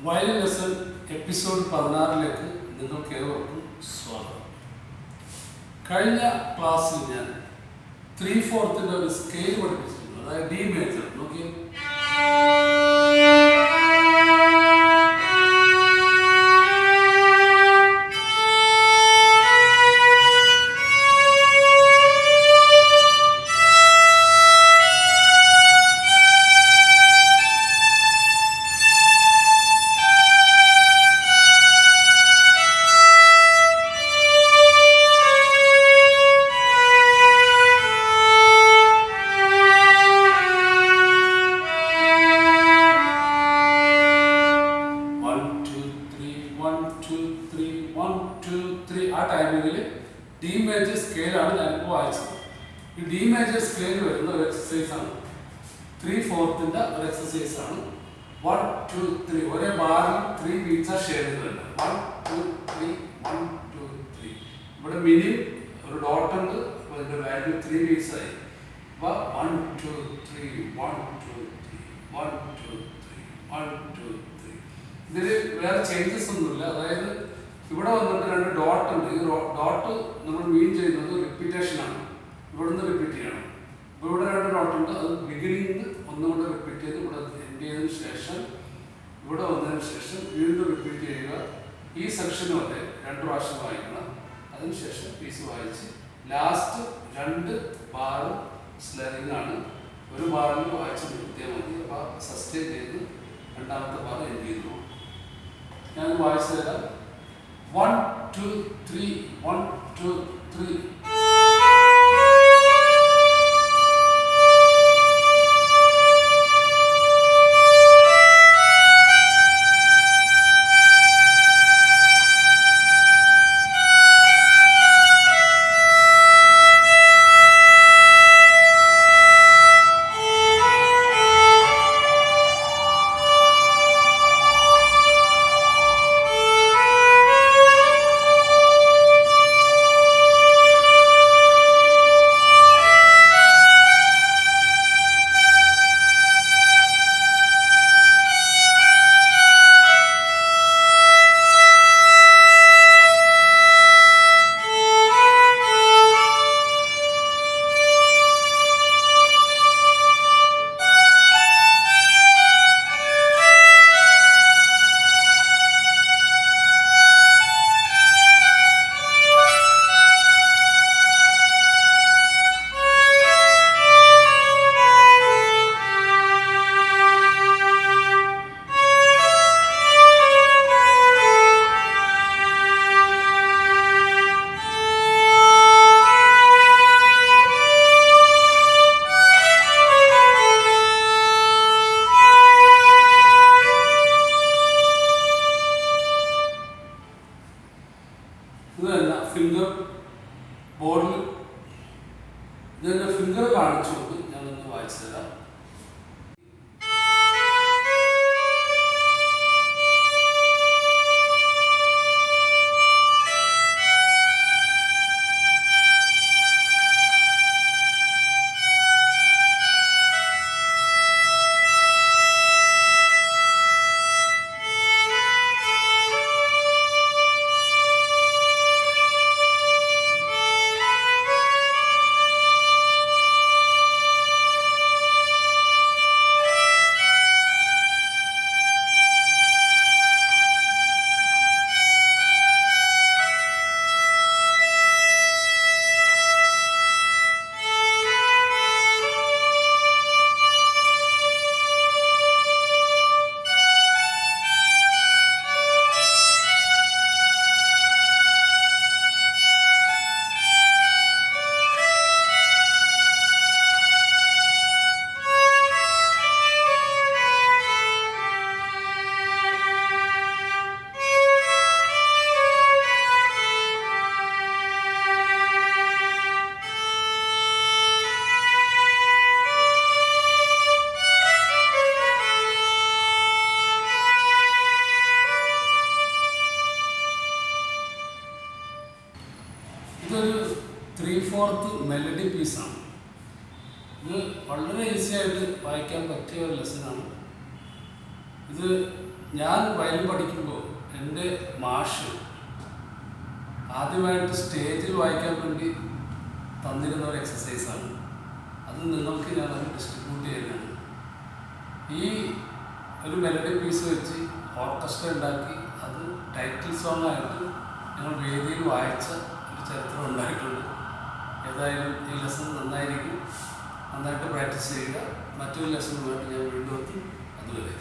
Violin lesson episode 16 നിങ്ങൾക്ക് ഏവർക്കും സ്വാഗതം. കഴിഞ്ഞ ക്ലാസ്സിൽ ഞാൻ 3/4 ഒരു സ്കെയിൽ പഠിപ്പിച്ചിരുന്നു, അതായത് ഡി മേജർ. നോക്കി, ആ ടൈമിങ്ങിൽ ഡി മേജർ സ്കെയിലാണ് ഞാനിപ്പോൾ വായിച്ചത്. ഈ ഡി മേജർ സ്കെയിൽ വരുന്ന ഒരു എക്സസൈസാണ്, 3/4 ഒരു എക്സസൈസാണ്. 1 2 3 ഒരേ ബാറിൽ 3 ബീറ്റ്സ് ഷെയർ ചെയ്യുന്നുണ്ട്. 1 2 3 1 2 3. ഇവിടെ മിനി ഒരു ഡോട്ട് ഉണ്ട്, അതിൻ്റെ വാല്യൂ 3 ബീറ്റ്സ് ആയി. 1 2 3 1 2 3 1 2 3 1 2 3. ഇതിൽ വേറെ ചേഞ്ചസ് ഒന്നുമില്ല. അതായത് ഇവിടെ വന്നിട്ട് 2 ഡോട്ട് ഉണ്ട്. ഈ ഡോട്ട് നമ്മൾ മീൻ ചെയ്യുന്നത് റിപ്പീറ്റേഷനാണ്. ഇവിടെ നിന്ന് റിപ്പീറ്റ് ചെയ്യണം. ഇപ്പോൾ ഇവിടെ 2 ഡോട്ട് ഉണ്ട്, അത് ബിഗിനിങ് ഒന്നുകൂടെ റിപ്പീറ്റ് ചെയ്ത് ഇവിടെ എൻഡ് ചെയ്തതിന് ശേഷം ഇവിടെ വന്നതിന് ശേഷം വീണ്ടും റിപ്പീറ്റ് ചെയ്യുക. ഈ സെക്ഷൻ വരെ 2 പ്രാവശ്യം വായിക്കണം. അതിനുശേഷം പീസ് വായിച്ച് ലാസ്റ്റ് 2 ബാർ സ്ലറിങ് ആണ്. ഒരു ബാറിൽ വായിച്ച് നിർത്തിയാൽ മതി. അപ്പോൾ സസ്റ്റെയിൻ ചെയ്ത് രണ്ടാമത്തെ ബാർ എൻഡ് ചെയ്തു. ഞാൻ വായിച്ചു തരാം. 1 2 3 1 2 3. ഫിംഗർ ബോർഡിൽ ഇതിൻ്റെ ഫിംഗർ കാണിച്ചുകൊണ്ട് ഞാനൊന്ന് വായിച്ചു തരാം. ഇതൊരു 3/4 മെലഡി പീസാണ്. ഇത് വളരെ ഈസി ആയിട്ട് വായിക്കാൻ പറ്റിയ ഒരു ലെസനാണ്. ഇത് ഞാൻ വയലിൻ പഠിക്കുമ്പോൾ എൻ്റെ മാഷ് ആദ്യമായിട്ട് സ്റ്റേജിൽ വായിക്കാൻ വേണ്ടി തന്നിരുന്ന ഒരു എക്സസൈസാണ്. അത് നിങ്ങൾക്ക് ഞാനത് ഡിസ്ട്രിബ്യൂട്ട് ചെയ്യുന്നതാണ്. ഈ ഒരു മെലഡി പീസ് വെച്ച് ഓർക്കസ്ട്ര ഉണ്ടാക്കി അത് ടൈറ്റിൽ സോങ് ആയിട്ട് ഞങ്ങൾ വേദിയിൽ വായിച്ച ഒരു ചരിത്രം ഉണ്ടായിട്ടുണ്ട്. ഏതായാലും ഈ ലെസൺ നന്നായിരിക്കും. നന്നായിട്ട് പ്രാക്ടീസ് ചെയ്യുക. മറ്റൊരു ലെസണുമായിട്ട് ഞാൻ വീണ്ടും എത്തും. അതുവരെ